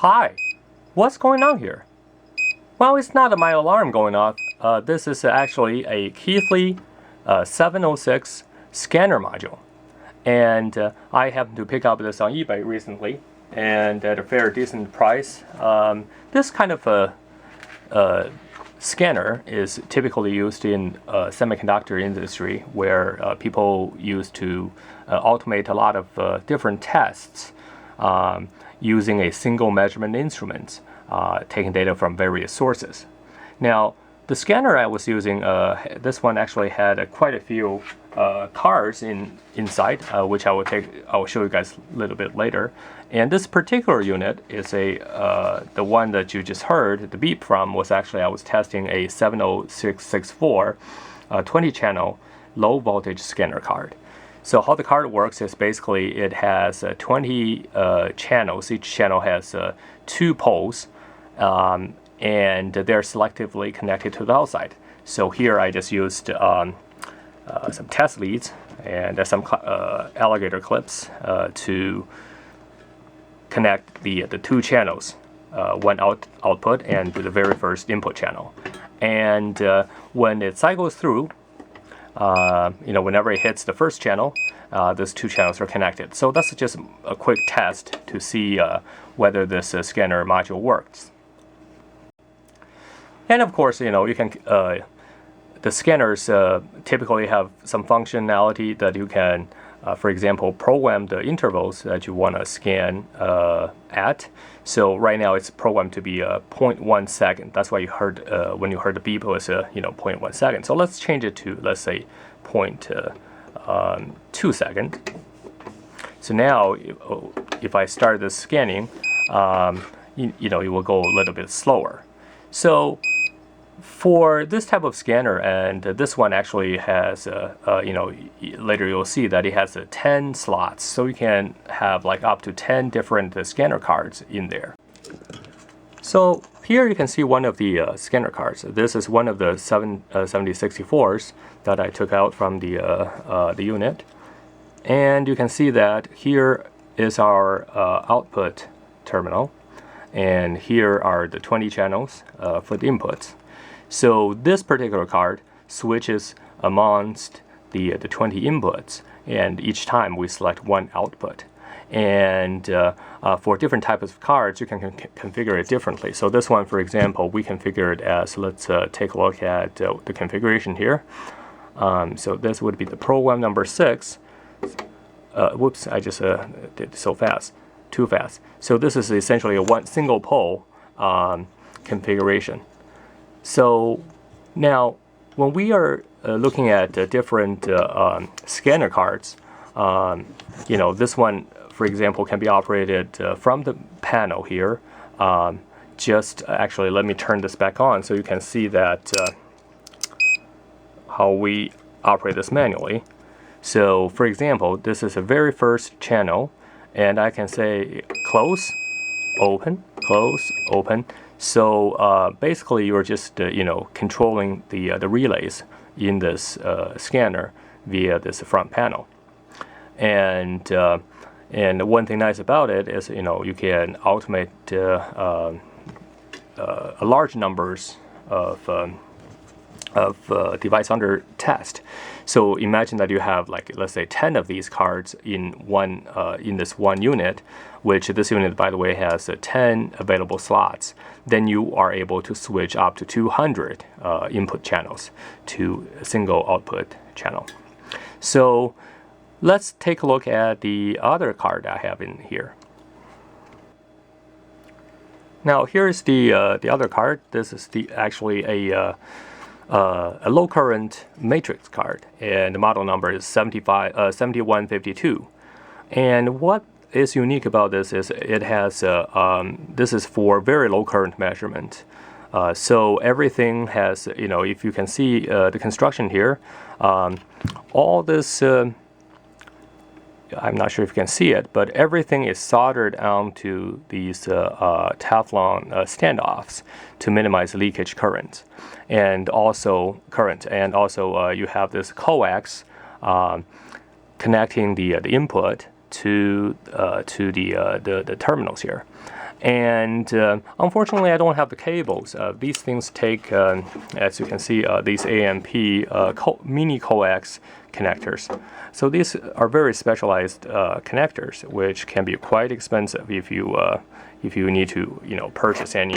Hi, what's going on here? Well, it's not my alarm going off. This is actually a Keithley 706 scanner module. And I happened to pick up this on eBay recently, and at a fair decent price. This kind of a scanner is typically used in semiconductor industry, where people use to automate a lot of different tests using a single measurement instrument, taking data from various sources. Now, the scanner I was using, this one actually had quite a few cards inside, which I'll show you guys a little bit later. And this particular unit is the one that you just heard the beep from was actually I was testing a 70664 20-channel low voltage scanner card. So how the card works is basically it has 20 channels. Each channel has 2 poles, and they're selectively connected to the outside. So here I just used some test leads and some alligator clips to connect the 2 channels, one output and the very first input channel. And when it cycles through, whenever it hits the first channel, those 2 channels are connected. So that's just a quick test to see whether this scanner module works. And of course, you can the scanners typically have some functionality that you can, for example, program the intervals that you want to scan at. So right now it's programmed to be 0.1 second. That's why you heard when you heard the beep, it was 0.1 second. So let's change it to, let's say, 0.2 second. So now if I start the scanning, it will go a little bit slower. So for this type of scanner, and this one actually has, later you'll see that it has 10 slots, so you can have like up to 10 different scanner cards in there. So here you can see one of the scanner cards. This is one of the 7064s that I took out from the unit, and you can see that here is our output terminal, and here are the 20 channels for the inputs. So this particular card switches amongst the 20 inputs, and each time we select one output. And for different types of cards, you can configure it differently. So this one, for example, we configure it as, let's take a look at the configuration here. So this would be the program number 6. Whoops, I just did so fast, too fast. So this is essentially a single pole configuration. So now, when we are looking at different scanner cards, this one, for example, can be operated from the panel here. Actually, let me turn this back on so you can see that how we operate this manually. So, for example, this is the very first channel, and I can say close, open, close, open. So basically, you're just controlling the relays in this scanner via this front panel. And one thing nice about it is you can automate a large numbers of device under test. So imagine that you have, like, let's say 10 of these cards in this one unit, which this unit, by the way, has 10 available slots. Then you are able to switch up to 200 input channels to a single output channel. So let's take a look at the other card I have in here. Now here's the other card. This is actually a low current matrix card, and the model number is 7152. And what is unique about this is it has this is for very low current measurement. So everything has, if you can see the construction here, all this, I'm not sure if you can see it, but everything is soldered onto these Teflon standoffs to minimize leakage current, and also you have this coax connecting the input to the terminals here. And unfortunately, I don't have the cables. These things take, as you can see, these AMP mini coax connectors. So these are very specialized connectors, which can be quite expensive if you need to, purchase any.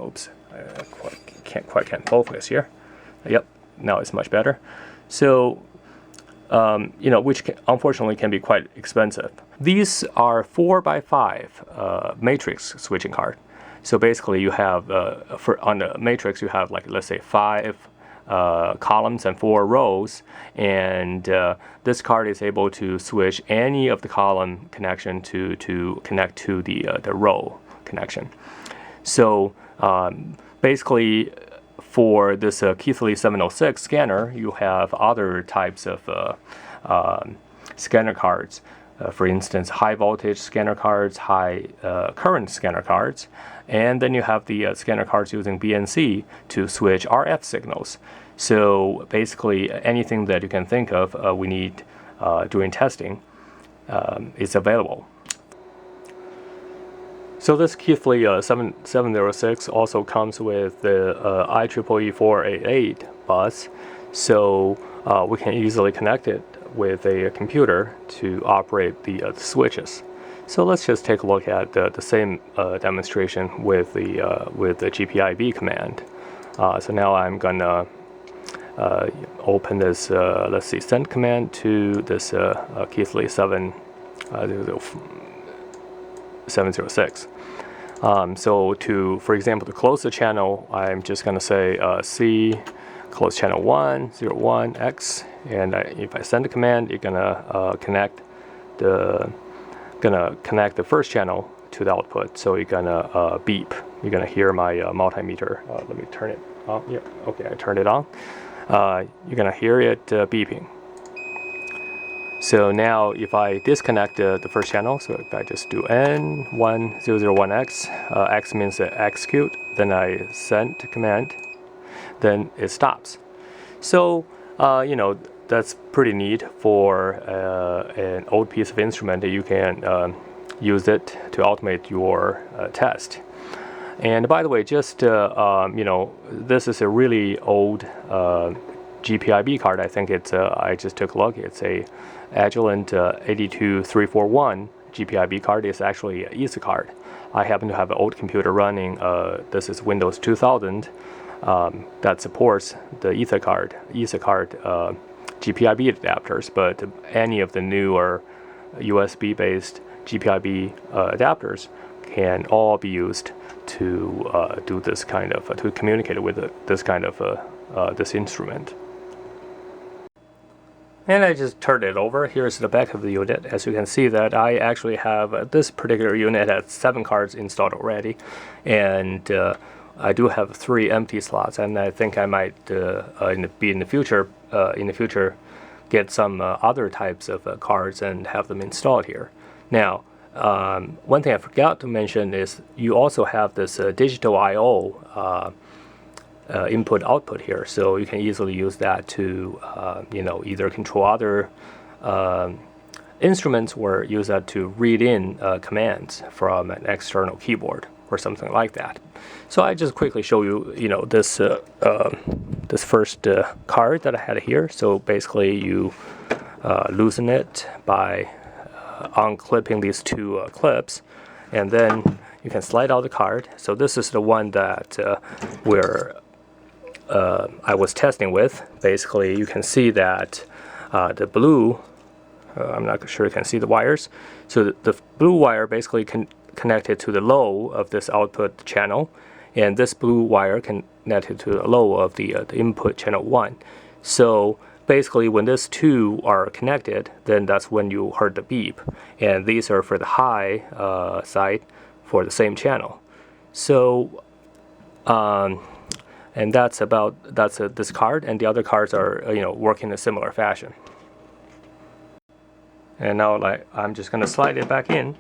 Oops, I can't focus here. Yep, now it's much better. So. Which unfortunately can be quite expensive. These are 4x5 matrix switching card. So basically, you have on the matrix you have, like, let's say 5 columns and 4 rows, and this card is able to switch any of the column connection to connect to the row connection. So basically, for this Keithley 706 scanner, you have other types of scanner cards. For instance, high voltage scanner cards, high current scanner cards, and then you have the scanner cards using BNC to switch RF signals. So basically, anything that you can think of we need during testing is available. So this Keithley 706 also comes with the IEEE 488 bus, so we can easily connect it with a computer to operate the switches. So let's just take a look at the same demonstration with the GPIB command. So now I'm gonna open this, let's see, send command to this Keithley 706. So for example, to close the channel, I'm just going to say C, close channel 1, 01, X, and if I send a command, you're going to connect the first channel to the output. So you're going to beep. You're going to hear my multimeter. Let me turn it on. Yeah, okay, I turned it on. You're going to hear it beeping. So now if I disconnect the first channel, so if I just do N1001X, X means execute, then I send command, then it stops. So, that's pretty neat for an old piece of instrument that you can use it to automate your test. And by the way, just, this is a really old GPIB card. I think it's, I just took a look, it's a Agilent 82341 GPIB card. Is actually an ESA card. I happen to have an old computer running, this is Windows 2000, that supports the ESA card GPIB adapters, but any of the newer USB-based GPIB adapters can all be used to do this kind of, to communicate with this kind of this instrument. And I just turned it over. Here's the back of the unit. As you can see that I actually have this particular unit has 7 cards installed already, and I do have 3 empty slots, and I think I might in the future get some other types of cards and have them installed here. Now, one thing I forgot to mention is you also have this digital I/O input-output here, so you can easily use that to either control other instruments or use that to read in commands from an external keyboard or something like that. So I just quickly show you this this first card that I had here. So basically you loosen it by unclipping these 2 clips, and then you can slide out the card. So this is the one that I was testing with. Basically, you can see that the blue, I'm not sure you can see the wires. So the blue wire basically connected to the low of this output channel, and this blue wire connected to the low of the input channel 1. So basically, when these 2 are connected, then that's when you heard the beep, and these are for the high side for the same channel. So and that's this card, and the other cards are work in a similar fashion. And now, I'm just gonna slide it back in.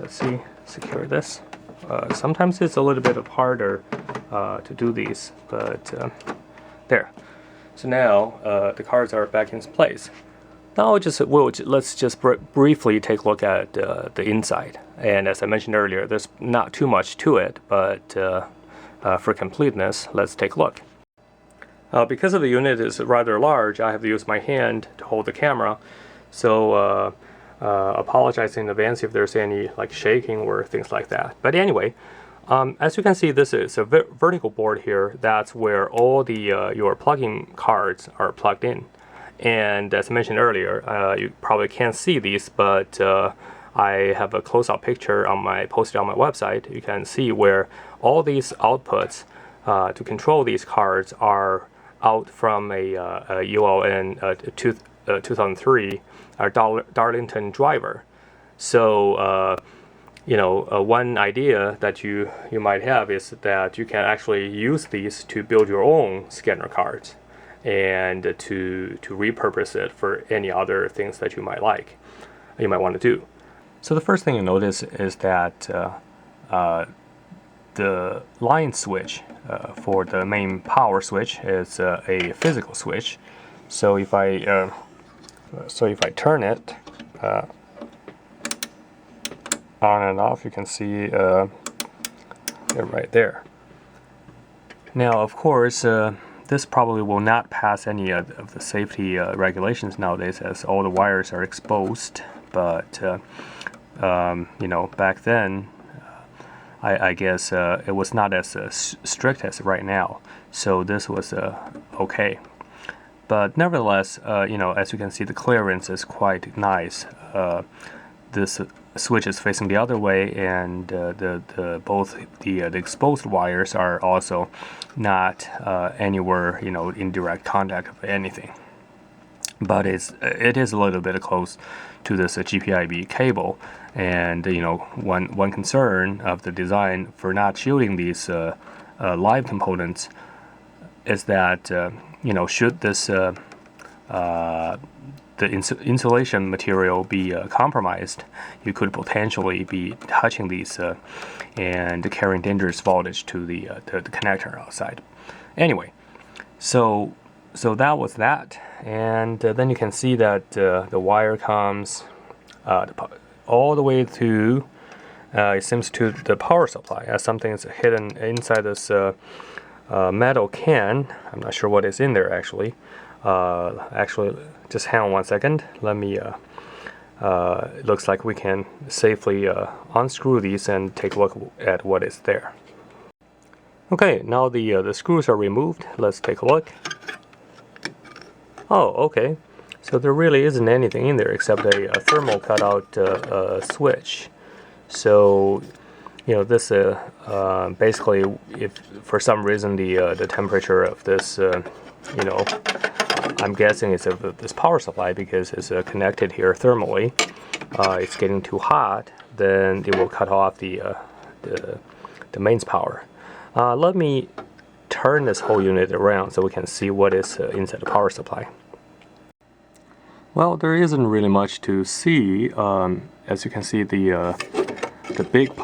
Let's see, secure this. Sometimes it's a little bit harder to do these, but there. So now the cards are back in place. Now let's just briefly take a look at the inside. And as I mentioned earlier, there's not too much to it, but for completeness, let's take a look. Because of the unit is rather large, I have to use my hand to hold the camera. So apologize in advance if there's any like shaking or things like that. But anyway, as you can see, this is a vertical board here. That's where all the your plug-in cards are plugged in. And as I mentioned earlier, you probably can't see these, but I have a close-up picture posted on my website. You can see where all these outputs to control these cards are out from a ULN 2003 Darlington driver. So one idea that you might have is that you can actually use these to build your own scanner cards and to repurpose it for any other things that you might want to do. So the first thing you notice is that the line switch for the main power switch is a physical switch. So if I turn it on and off, you can see it right there. Now, of course, this probably will not pass any of the safety regulations nowadays, as all the wires are exposed. But back then, I guess it was not as strict as right now. So this was okay. But nevertheless, as you can see, the clearance is quite nice. This switch is facing the other way, and both the exposed wires are also not anywhere in direct contact of anything. But it is a little bit close to this GPIB cable, and one concern of the design for not shielding these live components is that should this the insulation material be compromised, you could potentially be touching these and carrying dangerous voltage to the connector outside. Anyway, so that was that, and then you can see that the wire comes all the way to it seems to the power supply, as something is hidden inside this metal can. I'm not sure what is in there actually. Actually, just hang on one second. Let me. It looks like we can safely unscrew these and take a look at what is there. Okay, now the screws are removed. Let's take a look. Oh, okay. So there really isn't anything in there except a thermal cutout switch. So this basically, if for some reason the temperature of this I'm guessing it's of this power supply, because it's connected here thermally. It's getting too hot, then it will cut off the mains power. Let me turn this whole unit around so we can see what is inside the power supply. Well, there isn't really much to see. As you can see, the big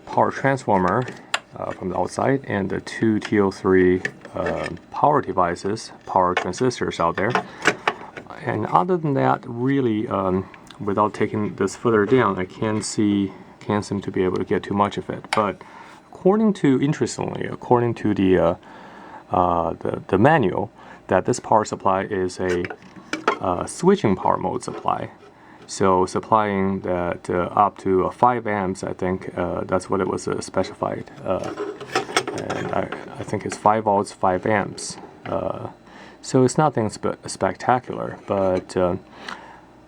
power transformer from the outside, and the two TO3 power devices, power transistors out there. And other than that, really, without taking this further down, I can't seem to be able to get too much of it. But interestingly, according to the manual, that this power supply is a switching power mode supply. So supplying that up to 5 amps, I think that's what it was specified. And I think it's 5 volts, 5 amps. So it's nothing spectacular, but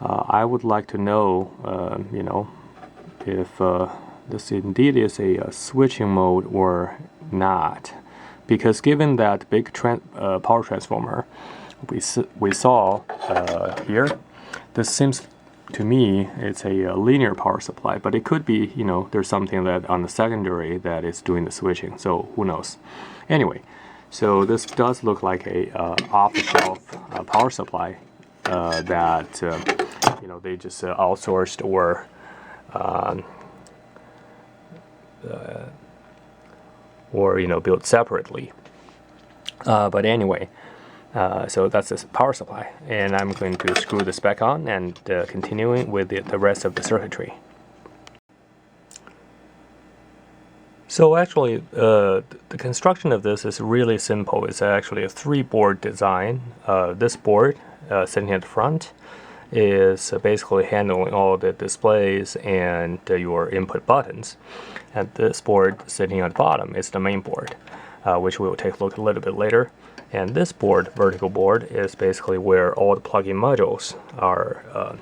I would like to know, if this indeed is a switching mode or not. Because given that big power transformer we saw here, this seems to me it's a linear power supply, but it could be, there's something that on the secondary that is doing the switching, so who knows. Anyway, so this does look like a off-the-shelf power supply that they just outsourced or built separately. But anyway, So that's this power supply, and I'm going to screw this back on and continuing with the rest of the circuitry. So actually, the construction of this is really simple. It's actually a 3-board design. This board sitting at the front is basically handling all the displays and your input buttons. And this board sitting at the bottom is the main board, which we will take a look at a little bit later. And this board, vertical board, is basically where all the plug-in modules are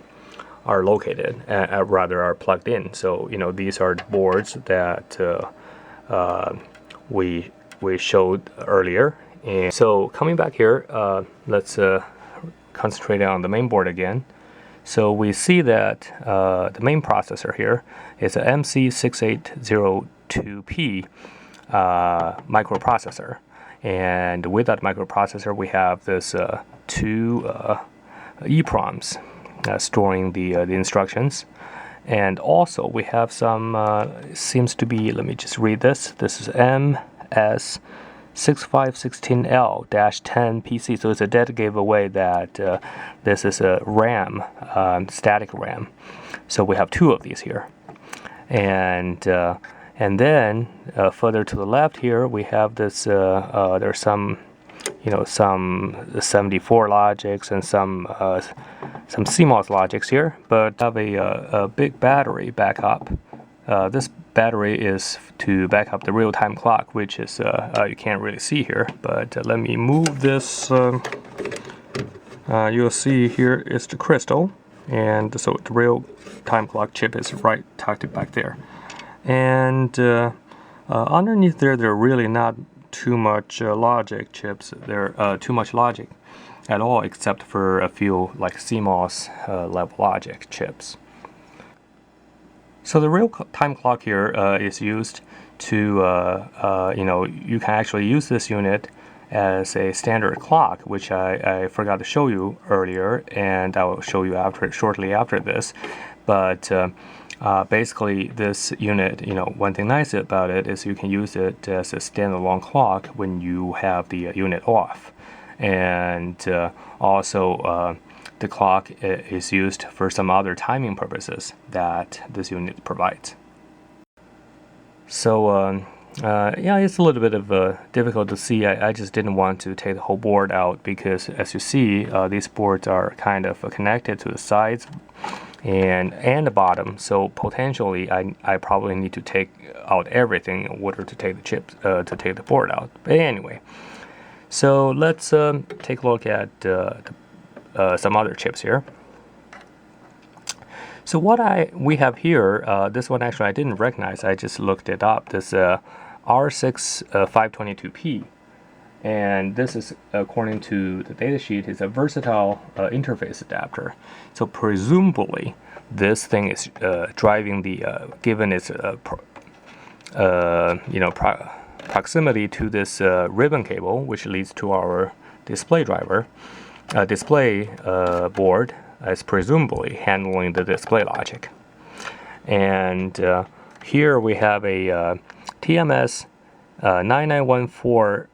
located, rather are plugged in. So these are the boards that we showed earlier. And so coming back here, let's concentrate on the main board again. So we see that the main processor here is a MC6802P microprocessor. And with that microprocessor, we have this 2 EEPROMs storing the instructions. And also we have some, seems to be, let me just read this. This is MS6516L-10 PC. So it's a dead giveaway that this is a RAM, static RAM. So we have 2 of these here. And then further to the left here, we have this. There's some, some 74 logics and some CMOS logics here. But have a big battery backup. This battery is to back up the real-time clock, which is you can't really see here. But let me move this. You'll see here is the crystal, and so the real-time clock chip is right tucked back there. And underneath there are really not too much logic chips. There too much logic at all, except for a few like CMOS level logic chips. So the real-time clock here is used to, you can actually use this unit as a standard clock, which I forgot to show you earlier, and I will show you shortly after this. But basically, this unit, one thing nice about it is you can use it as a standalone clock when you have the unit off. And also, the clock is used for some other timing purposes that this unit provides. So, yeah, it's a little bit of difficult to see. I just didn't want to take the whole board out because, as you see, these boards are kind of connected to the sides and the bottom. So potentially, I probably need to take out everything in order to take the chips to take the board out. But anyway, so let's take a look at some other chips here. So what we have here, this one actually I didn't recognize. I just looked it up. This R6522P, and this is, according to the datasheet, is a versatile interface adapter. So presumably, this thing is driving the given its proximity to this ribbon cable, which leads to our display driver, display board, as presumably handling the display logic. And here we have a TMS 9914.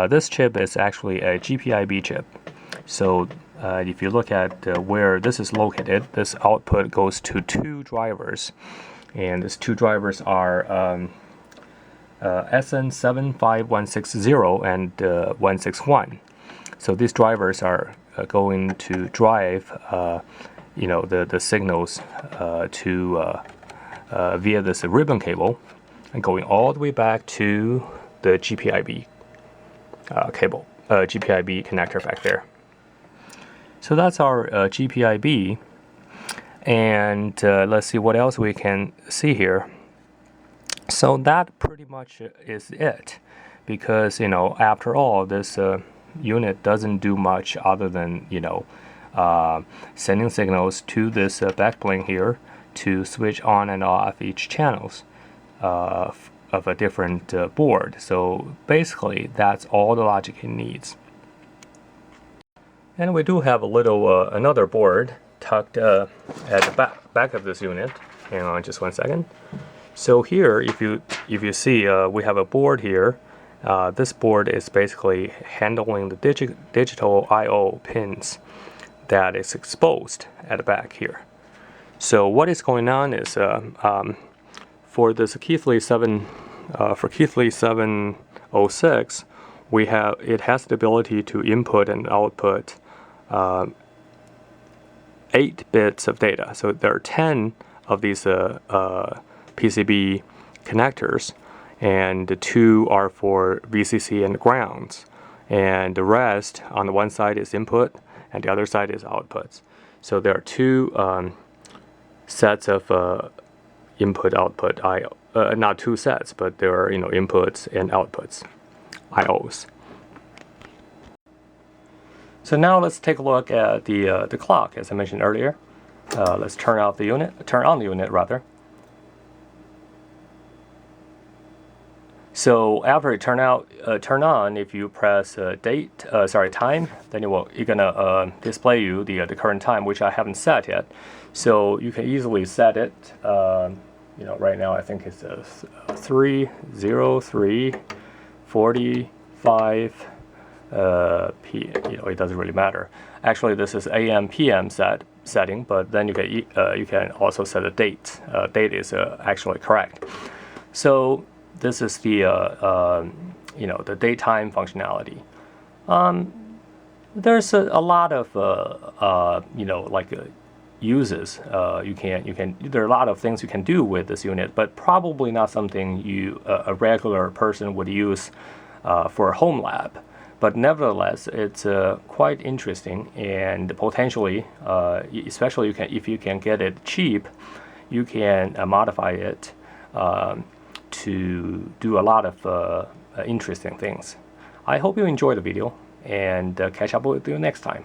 This chip is actually a GPIB chip. So if you look at where this is located, this output goes to 2 drivers. And these 2 drivers are SN75160 and 161. So these drivers are going to drive, the signals to via this ribbon cable, and going all the way back to the GPIB cable, GPIB connector back there. So that's our GPIB, and let's see what else we can see here. So that pretty much is it, because after all, this unit doesn't do much other than sending signals to this backplane here to switch on and off each channels of a different board. So basically, that's all the logic it needs. And we do have a little another board tucked at the back of this unit. Hang on just one second. So here, if you see, we have a board here, This board is basically handling the digital I/O pins that is exposed at the back here. So what is going on is for this Keithley 706, it has the ability to input and output 8 bits of data. So there are 10 of these PCB connectors, and the 2 are for VCC and grounds, and the rest on the one side is input and the other side is outputs. So there are 2 sets of input output not 2 sets, but there are inputs and outputs, IOs. So now let's take a look at the clock, as I mentioned earlier. Let's turn on the unit rather. So after it turn on, if you press time, then it's gonna display you the current time, which I haven't set yet. So you can easily set it. Right now I think it's 3:03:45. It doesn't really matter. Actually, this is AM PM setting, but then you can also set a date. Date is actually correct. So this is the the daytime functionality. There's a lot of uses. There are a lot of things you can do with this unit, but probably not something a regular person would use for a home lab. But nevertheless, it's quite interesting, and potentially, especially if you can get it cheap, you can modify it to do a lot of interesting things. I hope you enjoyed the video, and catch up with you next time.